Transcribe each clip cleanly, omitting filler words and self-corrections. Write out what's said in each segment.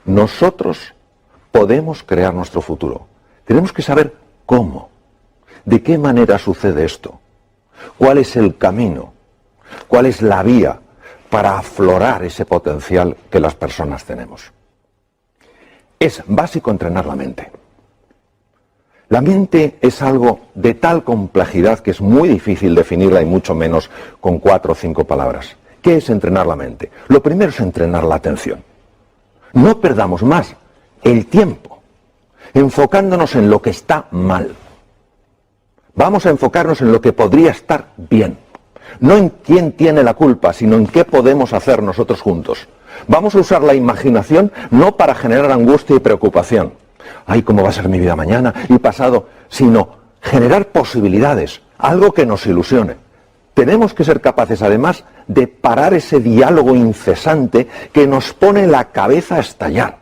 Nosotros podemos crear nuestro futuro. Tenemos que saber cómo, de qué manera sucede esto, cuál es el camino, cuál es la vía para aflorar ese potencial que las personas tenemos. Es básico entrenar la mente. La mente es algo de tal complejidad que es muy difícil definirla y mucho menos con 4 o 5 palabras. ¿Qué es entrenar la mente? Lo primero es entrenar la atención. No perdamos más el tiempo enfocándonos en lo que está mal. Vamos a enfocarnos en lo que podría estar bien. No en quién tiene la culpa, sino en qué podemos hacer nosotros juntos. Vamos a usar la imaginación no para generar angustia y preocupación. Ay, ¿cómo va a ser mi vida mañana y pasado? Sino generar posibilidades, algo que nos ilusione. Tenemos que ser capaces, además, de parar ese diálogo incesante que nos pone la cabeza a estallar,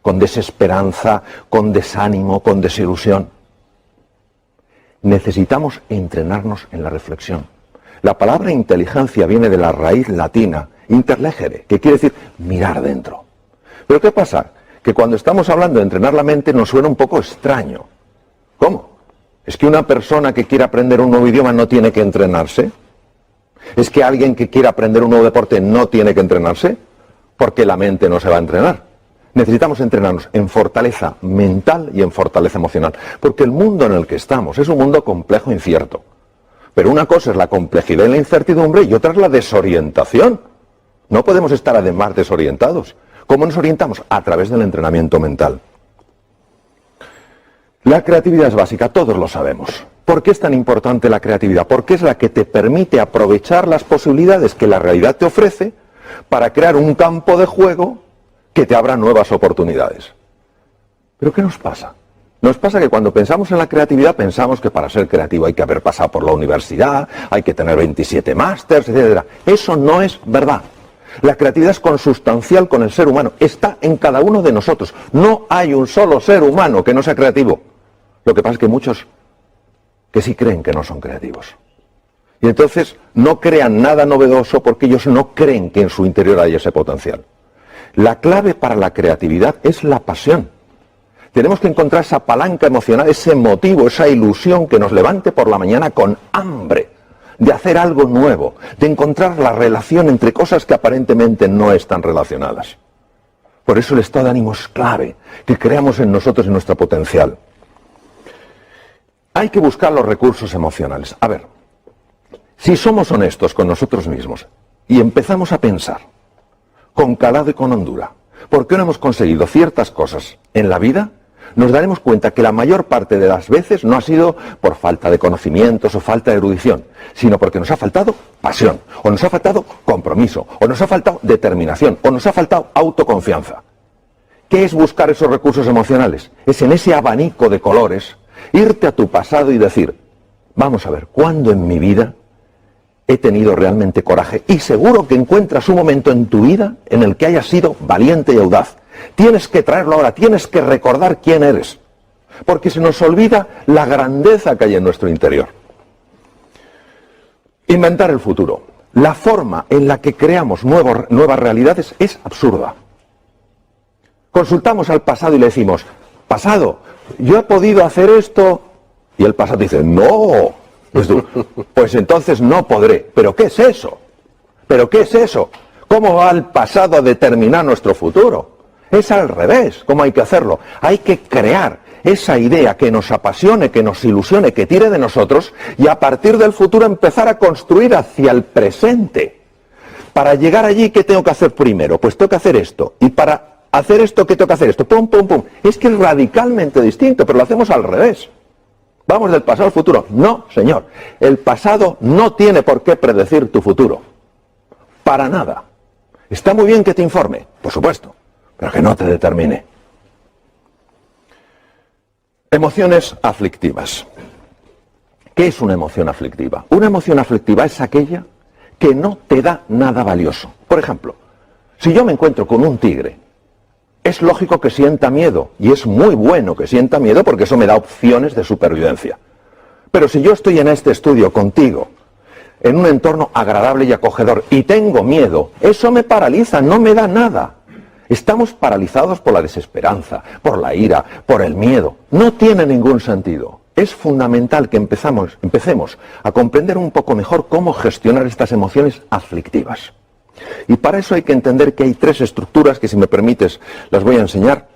con desesperanza, con desánimo, con desilusión. Necesitamos entrenarnos en la reflexión. La palabra inteligencia viene de la raíz latina, interlegere, que quiere decir mirar dentro. Pero ¿qué pasa? Que cuando estamos hablando de entrenar la mente nos suena un poco extraño. ¿Cómo? ¿Es que una persona que quiere aprender un nuevo idioma no tiene que entrenarse? ¿Es que alguien que quiere aprender un nuevo deporte no tiene que entrenarse? Porque la mente no se va a entrenar. Necesitamos entrenarnos en fortaleza mental y en fortaleza emocional. Porque el mundo en el que estamos es un mundo complejo e incierto. Pero una cosa es la complejidad y la incertidumbre y otra es la desorientación. No podemos estar además desorientados. ¿Cómo nos orientamos? A través del entrenamiento mental. La creatividad es básica, todos lo sabemos. ¿Por qué es tan importante la creatividad? Porque es la que te permite aprovechar las posibilidades que la realidad te ofrece para crear un campo de juego que te abra nuevas oportunidades. ¿Pero qué nos pasa? Nos pasa que cuando pensamos en la creatividad pensamos que para ser creativo hay que haber pasado por la universidad, hay que tener 27 másters, etc. Eso no es verdad. La creatividad es consustancial con el ser humano, está en cada uno de nosotros. No hay un solo ser humano que no sea creativo. Lo que pasa es que muchos que sí creen que no son creativos. Y entonces no crean nada novedoso porque ellos no creen que en su interior hay ese potencial. La clave para la creatividad es la pasión. Tenemos que encontrar esa palanca emocional, ese motivo, esa ilusión que nos levante por la mañana con hambre de hacer algo nuevo, de encontrar la relación entre cosas que aparentemente no están relacionadas. Por eso el estado de ánimo es clave, que creamos en nosotros y nuestro potencial. Hay que buscar los recursos emocionales. A ver, si somos honestos con nosotros mismos y empezamos a pensar con calado y con hondura, ¿por qué no hemos conseguido ciertas cosas en la vida? Nos daremos cuenta que la mayor parte de las veces no ha sido por falta de conocimientos o falta de erudición, sino porque nos ha faltado pasión, o nos ha faltado compromiso, o nos ha faltado determinación, o nos ha faltado autoconfianza. ¿Qué es buscar esos recursos emocionales? Es en ese abanico de colores irte a tu pasado y decir, vamos a ver, ¿cuándo en mi vida he tenido realmente coraje? Y seguro que encuentras un momento en tu vida en el que hayas sido valiente y audaz. Tienes que traerlo ahora, tienes que recordar quién eres, porque se nos olvida la grandeza que hay en nuestro interior. Inventar el futuro. La forma en la que creamos nuevas realidades es absurda. Consultamos al pasado y le decimos, pasado, yo he podido hacer esto, y el pasado dice, no, pues entonces no podré. ¿Pero qué es eso? ¿Pero qué es eso? ¿Cómo va el pasado a determinar nuestro futuro? Es al revés, ¿cómo hay que hacerlo? Hay que crear esa idea que nos apasione, que nos ilusione, que tire de nosotros y a partir del futuro empezar a construir hacia el presente. Para llegar allí, ¿qué tengo que hacer primero? Pues tengo que hacer esto. Y para hacer esto, ¿qué tengo que hacer esto? Pum, pum, pum. Es que es radicalmente distinto, pero lo hacemos al revés. Vamos del pasado al futuro. No, señor. El pasado no tiene por qué predecir tu futuro. Para nada. Está muy bien que te informe, por supuesto, pero que no te determine. Emociones aflictivas. ¿Qué es una emoción aflictiva? Una emoción aflictiva es aquella que no te da nada valioso. Por ejemplo, si yo me encuentro con un tigre, es lógico que sienta miedo, y es muy bueno que sienta miedo porque eso me da opciones de supervivencia. Pero si yo estoy en este estudio contigo, en un entorno agradable y acogedor, y tengo miedo, eso me paraliza, no me da nada. Estamos paralizados por la desesperanza, por la ira, por el miedo. No tiene ningún sentido. Es fundamental que empecemos a comprender un poco mejor cómo gestionar estas emociones aflictivas. Y para eso hay que entender que hay tres estructuras que, si me permites, las voy a enseñar.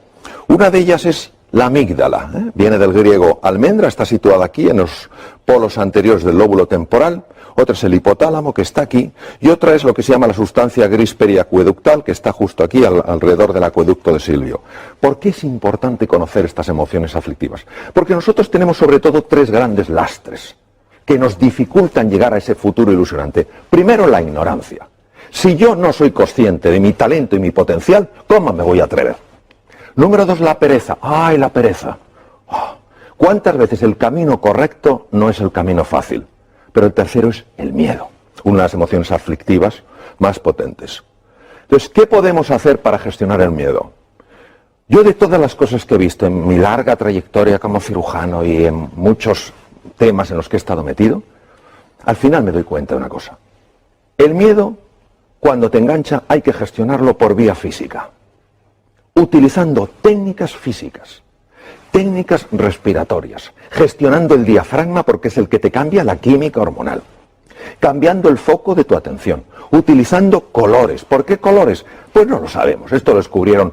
Una de ellas es la amígdala, viene del griego almendra, está situada aquí en los polos anteriores del lóbulo temporal. Otra es el hipotálamo, que está aquí, y otra es lo que se llama la sustancia gris periacueductal, que está justo aquí, alrededor del acueducto de Silvio. ¿Por qué es importante conocer estas emociones aflictivas? Porque nosotros tenemos sobre todo tres grandes lastres que nos dificultan llegar a ese futuro ilusionante. Primero, la ignorancia. Si yo no soy consciente de mi talento y mi potencial, ¿cómo me voy a atrever? Número dos, la pereza. ¡Ay, la pereza! ¿Cuántas veces el camino correcto no es el camino fácil? Pero el tercero es el miedo, una de las emociones aflictivas más potentes. Entonces, ¿qué podemos hacer para gestionar el miedo? Yo, de todas las cosas que he visto en mi larga trayectoria como cirujano y en muchos temas en los que he estado metido, al final me doy cuenta de una cosa. El miedo, cuando te engancha, hay que gestionarlo por vía física, utilizando técnicas físicas. Técnicas respiratorias, gestionando el diafragma porque es el que te cambia la química hormonal, cambiando el foco de tu atención, utilizando colores. ¿Por qué colores? Pues no lo sabemos, esto lo descubrieron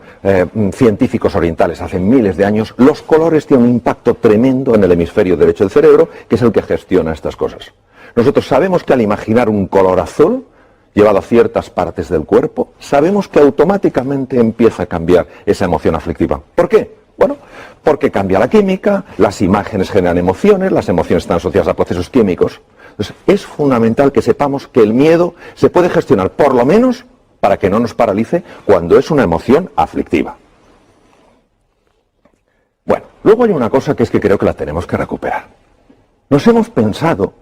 científicos orientales hace miles de años. Los colores tienen un impacto tremendo en el hemisferio derecho del cerebro, que es el que gestiona estas cosas. Nosotros sabemos que al imaginar un color azul llevado a ciertas partes del cuerpo, sabemos que automáticamente empieza a cambiar esa emoción aflictiva. ¿Por qué? Bueno, porque cambia la química, las imágenes generan emociones, las emociones están asociadas a procesos químicos. Entonces, es fundamental que sepamos que el miedo se puede gestionar, por lo menos, para que no nos paralice cuando es una emoción aflictiva. Bueno, luego hay una cosa que es que creo que la tenemos que recuperar. Nos hemos pensado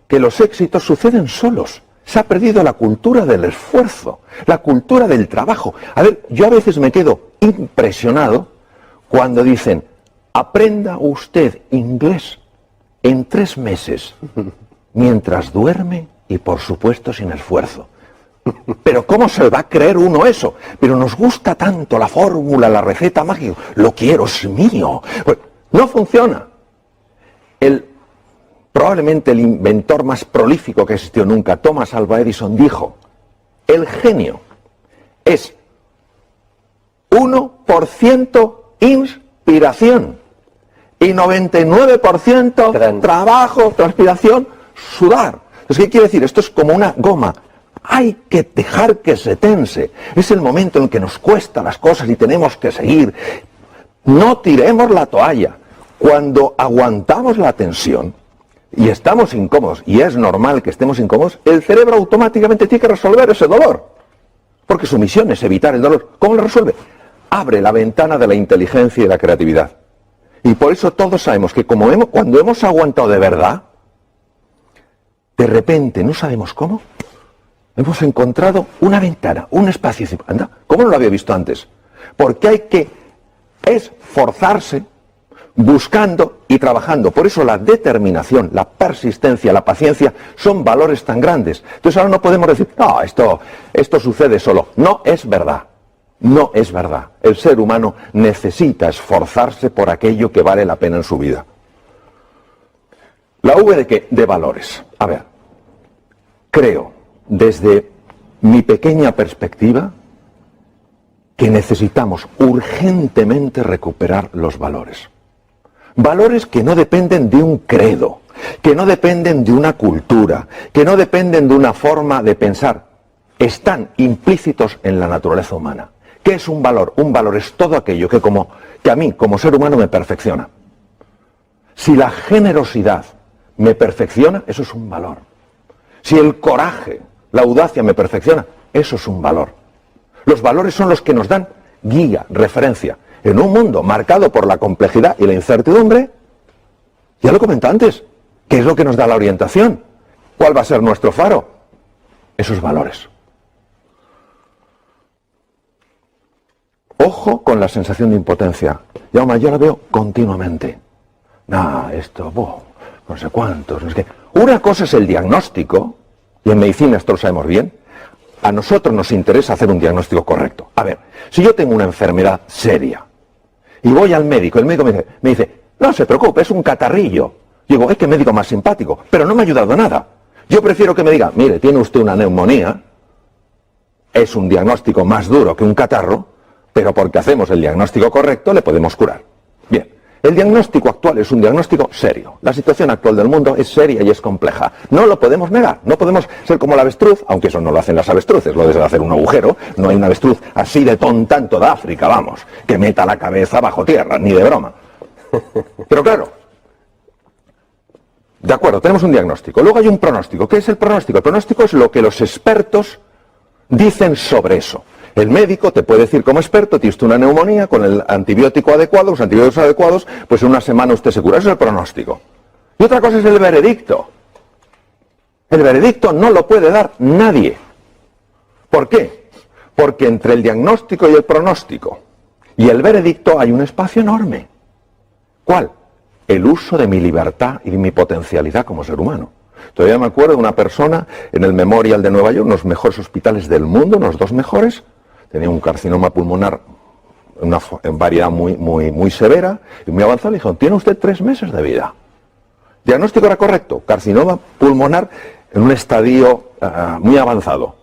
que los éxitos suceden solos. Se ha perdido la cultura del esfuerzo, la cultura del trabajo. A ver, yo a veces me quedo impresionado cuando dicen, aprenda usted inglés en 3 meses, mientras duerme y por supuesto sin esfuerzo. Pero ¿cómo se va a creer uno eso? Pero nos gusta tanto la fórmula, la receta mágica, lo quiero, es mío. Pues, no funciona. Probablemente el inventor más prolífico que existió nunca, Thomas Alva Edison, dijo, el genio es 1% inspiración y 99% trabajo, transpiración, sudar. Entonces, ¿qué quiere decir? Esto es como una goma. Hay que dejar que se tense. Es el momento en que nos cuesta las cosas y tenemos que seguir. No tiremos la toalla. Cuando aguantamos la tensión y estamos incómodos, y es normal que estemos incómodos, el cerebro automáticamente tiene que resolver ese dolor. Porque su misión es evitar el dolor. ¿Cómo lo resuelve? Abre la ventana de la inteligencia y la creatividad. Y por eso todos sabemos que cuando hemos aguantado de verdad, de repente, no sabemos cómo, hemos encontrado una ventana, un espacio. Anda, ¿cómo no lo había visto antes? Porque hay que esforzarse buscando y trabajando. Por eso la determinación, la persistencia, la paciencia son valores tan grandes. Entonces ahora no podemos decir, no, esto sucede solo. No es verdad. No es verdad. El ser humano necesita esforzarse por aquello que vale la pena en su vida. ¿La V de qué? De valores. A ver, creo, desde mi pequeña perspectiva, que necesitamos urgentemente recuperar los valores. Valores que no dependen de un credo, que no dependen de una cultura, que no dependen de una forma de pensar. Están implícitos en la naturaleza humana. ¿Qué es un valor? Un valor es todo aquello que a mí, como ser humano, me perfecciona. Si la generosidad me perfecciona, eso es un valor. Si el coraje, la audacia me perfecciona, eso es un valor. Los valores son los que nos dan guía, referencia. En un mundo marcado por la complejidad y la incertidumbre, ya lo comenté antes, ¿qué es lo que nos da la orientación? ¿Cuál va a ser nuestro faro? Esos valores. Ojo con la sensación de impotencia. Yo la veo continuamente. No sé cuántos, no sé qué. Una cosa es el diagnóstico, y en medicina esto lo sabemos bien. A nosotros nos interesa hacer un diagnóstico correcto. A ver, si yo tengo una enfermedad seria y voy al médico, el médico me dice, no se preocupe, es un catarrillo. Digo, es que médico más simpático, pero no me ha ayudado nada. Yo prefiero que me diga, mire, tiene usted una neumonía, es un diagnóstico más duro que un catarro, pero porque hacemos el diagnóstico correcto le podemos curar. Bien, el diagnóstico actual es un diagnóstico serio. La situación actual del mundo es seria y es compleja. No lo podemos negar, no podemos ser como la avestruz, aunque eso no lo hacen las avestruces, lo de hacer un agujero. No hay una avestruz así de tonta en toda África, vamos, que meta la cabeza bajo tierra, ni de broma. Pero claro, de acuerdo, tenemos un diagnóstico. Luego hay un pronóstico. ¿Qué es el pronóstico? El pronóstico es lo que los expertos dicen sobre eso. El médico te puede decir como experto, tiene usted una neumonía, con el antibiótico adecuado, los antibióticos adecuados, pues en una semana usted se cura. Eso es el pronóstico. Y otra cosa es el veredicto. El veredicto no lo puede dar nadie. ¿Por qué? Porque entre el diagnóstico y el pronóstico y el veredicto hay un espacio enorme. ¿Cuál? El uso de mi libertad y de mi potencialidad como ser humano. Todavía me acuerdo de una persona en el Memorial de Nueva York, uno de los mejores hospitales del mundo, unos 2 mejores, tenía un carcinoma pulmonar en variedad muy severa y muy avanzada. Le dijeron, tiene usted 3 meses de vida. Diagnóstico era correcto, carcinoma pulmonar en un estadio muy avanzado.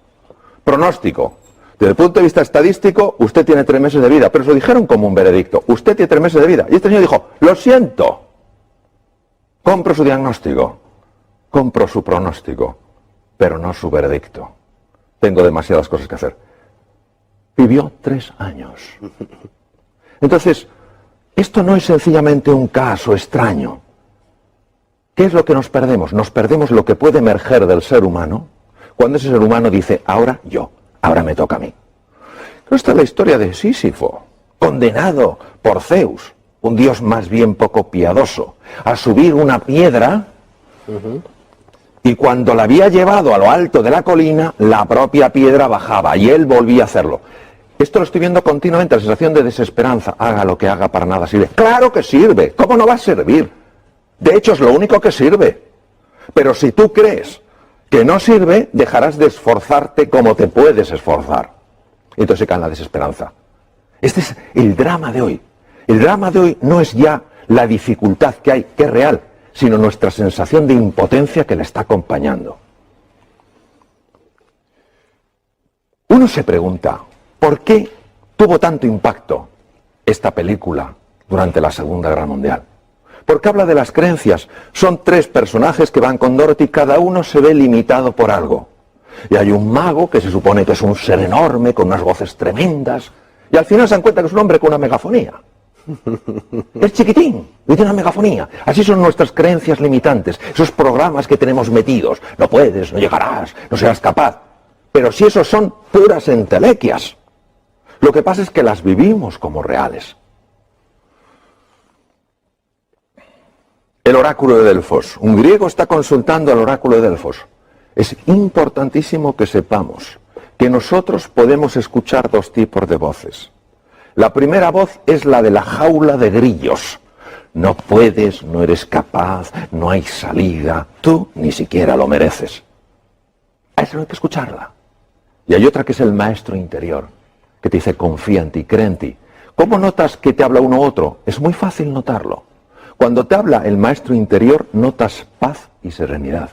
Pronóstico, desde el punto de vista estadístico, usted tiene 3 meses de vida, pero se lo dijeron como un veredicto, usted tiene 3 meses de vida. Y este señor dijo, lo siento, compro su diagnóstico, compro su pronóstico, pero no su veredicto. Tengo demasiadas cosas que hacer. Vivió 3 años. Entonces, esto no es sencillamente un caso extraño. ¿Qué es lo que nos perdemos? Nos perdemos lo que puede emerger del ser humano cuando ese ser humano dice, ahora yo, ahora me toca a mí. Esta es la historia de Sísifo, condenado por Zeus, un dios más bien poco piadoso, a subir una piedra. Y cuando la había llevado a lo alto de la colina, la propia piedra bajaba y él volvía a hacerlo. Esto lo estoy viendo continuamente, la sensación de desesperanza. Haga lo que haga, para nada sirve. ¡Claro que sirve! ¿Cómo no va a servir? De hecho, es lo único que sirve. Pero si tú crees que no sirve, dejarás de esforzarte como te puedes esforzar. Y entonces se cae en la desesperanza. Este es el drama de hoy. El drama de hoy no es ya la dificultad que hay, que es real, sino nuestra sensación de impotencia que le está acompañando. Uno se pregunta, ¿por qué tuvo tanto impacto esta película durante la Segunda Guerra Mundial? Porque habla de las creencias. Son 3 personajes que van con Dorothy, cada uno se ve limitado por algo. Y hay un mago que se supone que es un ser enorme, con unas voces tremendas, y al final se dan cuenta que es un hombre con una megafonía. Es chiquitín y tiene una megafonía. Así son nuestras creencias limitantes, esos programas que tenemos metidos. No puedes, no llegarás, no serás capaz. Pero si esos son puras entelequias, lo que pasa es que las vivimos como reales. El oráculo de Delfos. Un griego está consultando al oráculo de Delfos. Es importantísimo que sepamos que nosotros podemos escuchar 2 tipos de voces. La primera voz es la de la jaula de grillos. No puedes, no eres capaz, no hay salida, tú ni siquiera lo mereces. A eso hay que escucharla. Y hay otra que es el maestro interior, que te dice confía en ti, cree en ti. ¿Cómo notas que te habla uno u otro? Es muy fácil notarlo. Cuando te habla el maestro interior, notas paz y serenidad.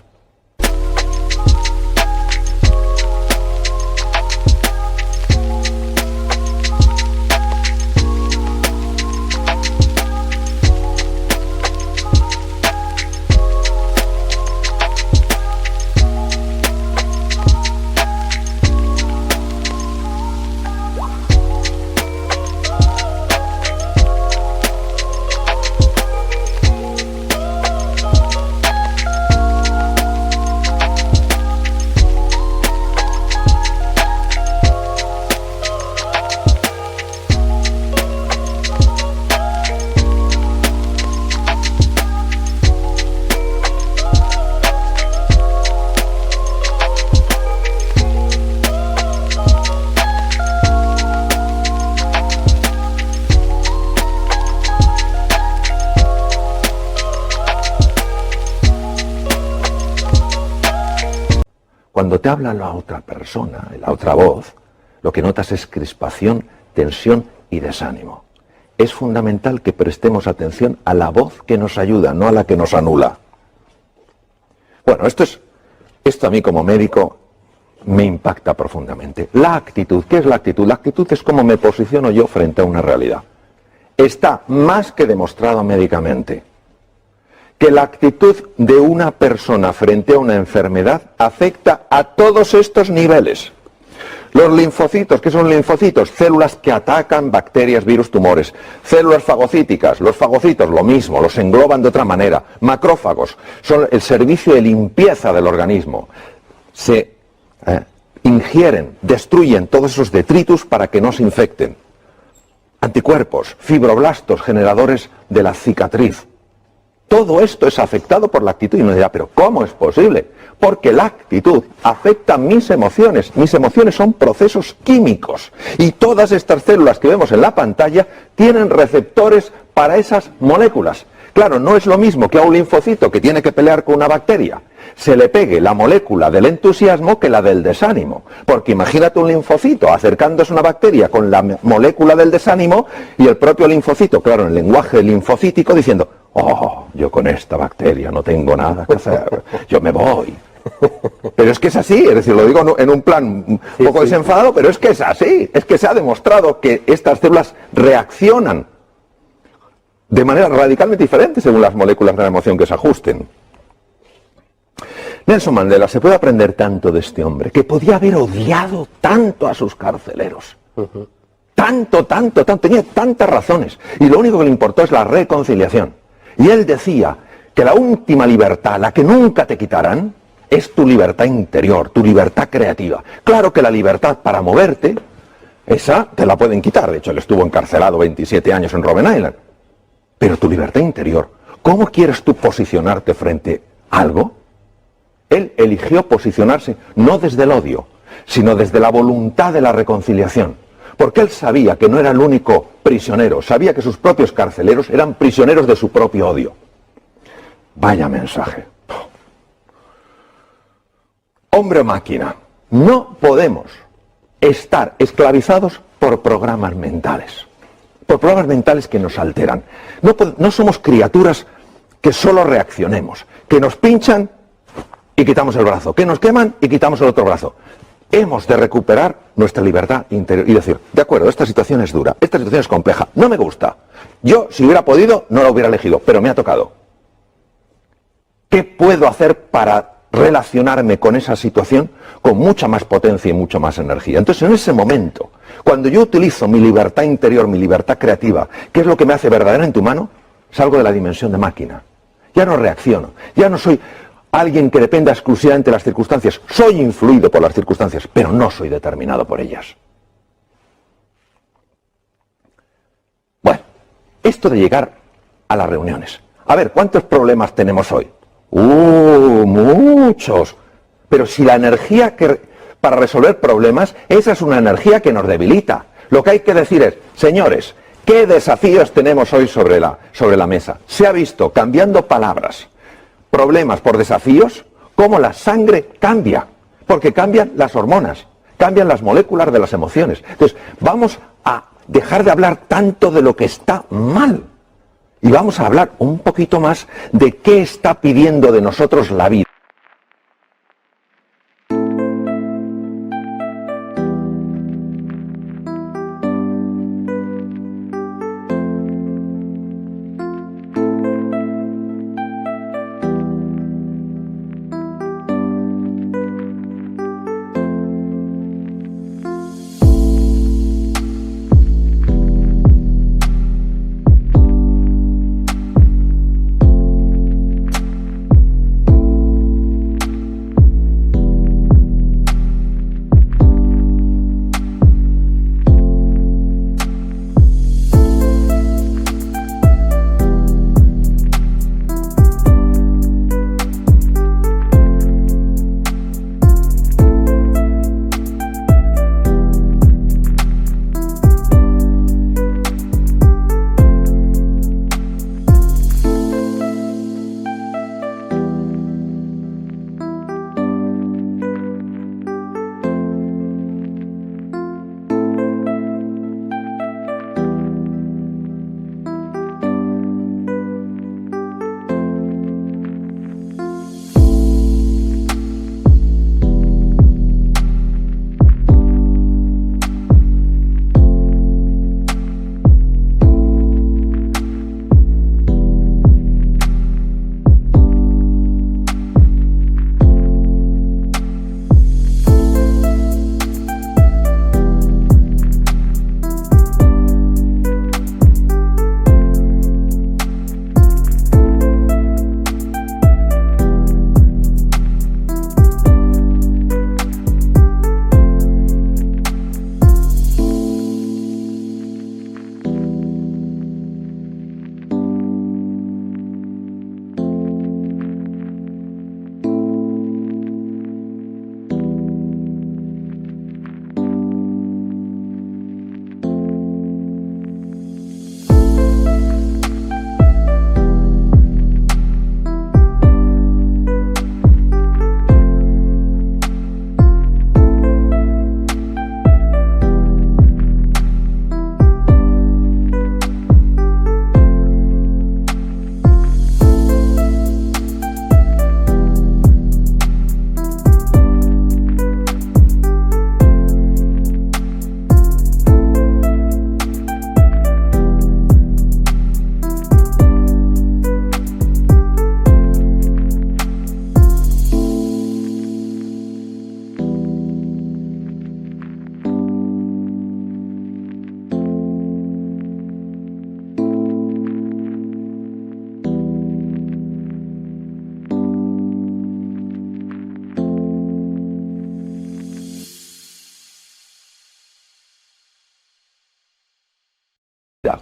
cuando te habla la otra persona, la otra voz, lo que notas es crispación, tensión y desánimo. Es fundamental que prestemos atención a la voz que nos ayuda, no a la que nos anula. Bueno, esto a mí como médico me impacta profundamente. La actitud, ¿qué es la actitud? La actitud es cómo me posiciono yo frente a una realidad. Está más que demostrado médicamente que la actitud de una persona frente a una enfermedad afecta a todos estos niveles. Los linfocitos, ¿qué son linfocitos? Células que atacan bacterias, virus, tumores. Células fagocíticas, los fagocitos, lo mismo, los engloban de otra manera. Macrófagos, son el servicio de limpieza del organismo. Se ingieren, destruyen todos esos detritus para que no se infecten. Anticuerpos, fibroblastos, generadores de la cicatriz. Todo esto es afectado por la actitud. Y uno dirá, ¿pero cómo es posible? Porque la actitud afecta mis emociones. Mis emociones son procesos químicos. Y todas estas células que vemos en la pantalla tienen receptores para esas moléculas. Claro, no es lo mismo que a un linfocito que tiene que pelear con una bacteria se le pegue la molécula del entusiasmo que la del desánimo. Porque imagínate un linfocito acercándose a una bacteria con la molécula del desánimo y el propio linfocito, claro, en el lenguaje linfocítico, diciendo, oh, yo con esta bacteria no tengo nada que hacer, yo me voy. Pero es que es así, es decir, lo digo en un plan un poco desenfadado, pero es que es así, es que se ha demostrado que estas células reaccionan de manera radicalmente diferente según las moléculas de la emoción que se ajusten. Nelson Mandela, se puede aprender tanto de este hombre, que podía haber odiado tanto a sus carceleros. Tanto, tenía tantas razones. Y lo único que le importó es la reconciliación. Y él decía que la última libertad, la que nunca te quitarán, es tu libertad interior, tu libertad creativa. Claro que la libertad para moverte, esa te la pueden quitar. De hecho, él estuvo encarcelado 27 años en Robben Island. Pero tu libertad interior, ¿cómo quieres tú posicionarte frente a algo? Él eligió posicionarse no desde el odio, sino desde la voluntad de la reconciliación. Porque él sabía que no era el único prisionero, sabía que sus propios carceleros eran prisioneros de su propio odio. Vaya mensaje. Hombre o máquina, no podemos estar esclavizados por programas mentales. Por programas mentales que nos alteran. No somos criaturas que solo reaccionemos, que nos pinchan y quitamos el brazo, que nos queman y quitamos el otro brazo. Hemos de recuperar nuestra libertad interior y decir, de acuerdo, esta situación es dura, esta situación es compleja, no me gusta. Yo, si hubiera podido, no la hubiera elegido, pero me ha tocado. ¿Qué puedo hacer para relacionarme con esa situación con mucha más potencia y mucha más energía? Entonces, en ese momento, cuando yo utilizo mi libertad interior, mi libertad creativa, ¿qué es lo que me hace verdaderamente humano? Salgo de la dimensión de máquina. Ya no reacciono, ya no soy alguien que dependa exclusivamente de las circunstancias. Soy influido por las circunstancias, pero no soy determinado por ellas. Bueno, esto de llegar a las reuniones. A ver, ¿cuántos problemas tenemos hoy? Muchos. Pero si la energía para resolver problemas, esa es una energía que nos debilita. Lo que hay que decir es, señores, ¿qué desafíos tenemos hoy sobre la mesa? Se ha visto, cambiando palabras, problemas por desafíos, cómo la sangre cambia, porque cambian las hormonas, cambian las moléculas de las emociones. Entonces, vamos a dejar de hablar tanto de lo que está mal y vamos a hablar un poquito más de qué está pidiendo de nosotros la vida.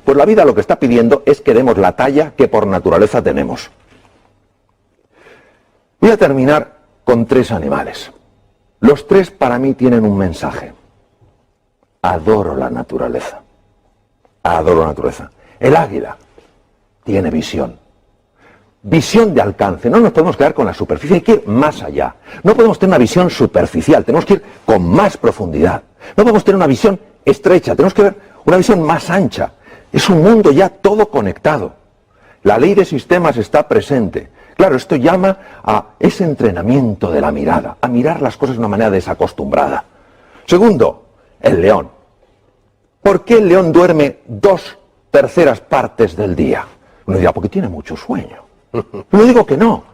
Pues la vida lo que está pidiendo es que demos la talla que por naturaleza tenemos. Voy a terminar con 3 animales. Los 3 para mí tienen un mensaje. Adoro la naturaleza. Adoro la naturaleza. El águila tiene visión. Visión de alcance. No nos podemos quedar con la superficie, hay que ir más allá. No podemos tener una visión superficial, tenemos que ir con más profundidad. No podemos tener una visión estrecha, tenemos que ver una visión más ancha. Es un mundo ya todo conectado. La ley de sistemas está presente. Claro, esto llama a ese entrenamiento de la mirada, a mirar las cosas de una manera desacostumbrada. Segundo, el león. ¿Por qué el león duerme 2/3 partes del día? Uno dirá, porque tiene mucho sueño. No digo que no,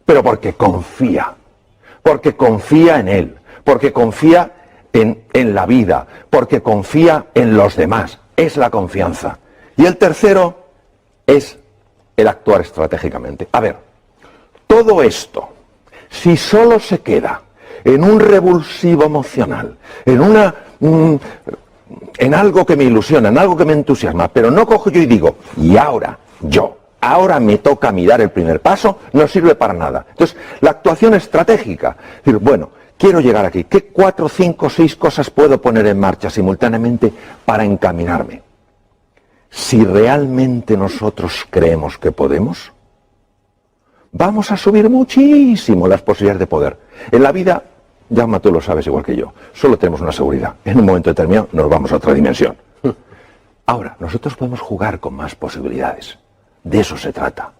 pero porque confía en él, porque confía en la vida, porque confía en los demás. Es la confianza. Y el tercero es el actuar estratégicamente. A ver, todo esto, si solo se queda en un revulsivo emocional, en algo que me ilusiona, en algo que me entusiasma, pero no cojo yo y digo, y ahora me toca a mí dar el primer paso, no sirve para nada. Entonces, la actuación estratégica, es decir, bueno, quiero llegar aquí, ¿qué 4, 5, 6 cosas puedo poner en marcha simultáneamente para encaminarme? Si realmente nosotros creemos que podemos, vamos a subir muchísimo las posibilidades de poder. En la vida, Jaume, tú lo sabes igual que yo, solo tenemos una seguridad. En un momento determinado nos vamos a otra dimensión. Ahora, nosotros podemos jugar con más posibilidades. De eso se trata.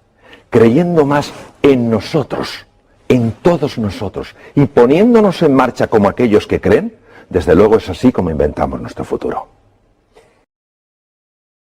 Creyendo más en nosotros, en todos nosotros, y poniéndonos en marcha como aquellos que creen, desde luego es así como inventamos nuestro futuro.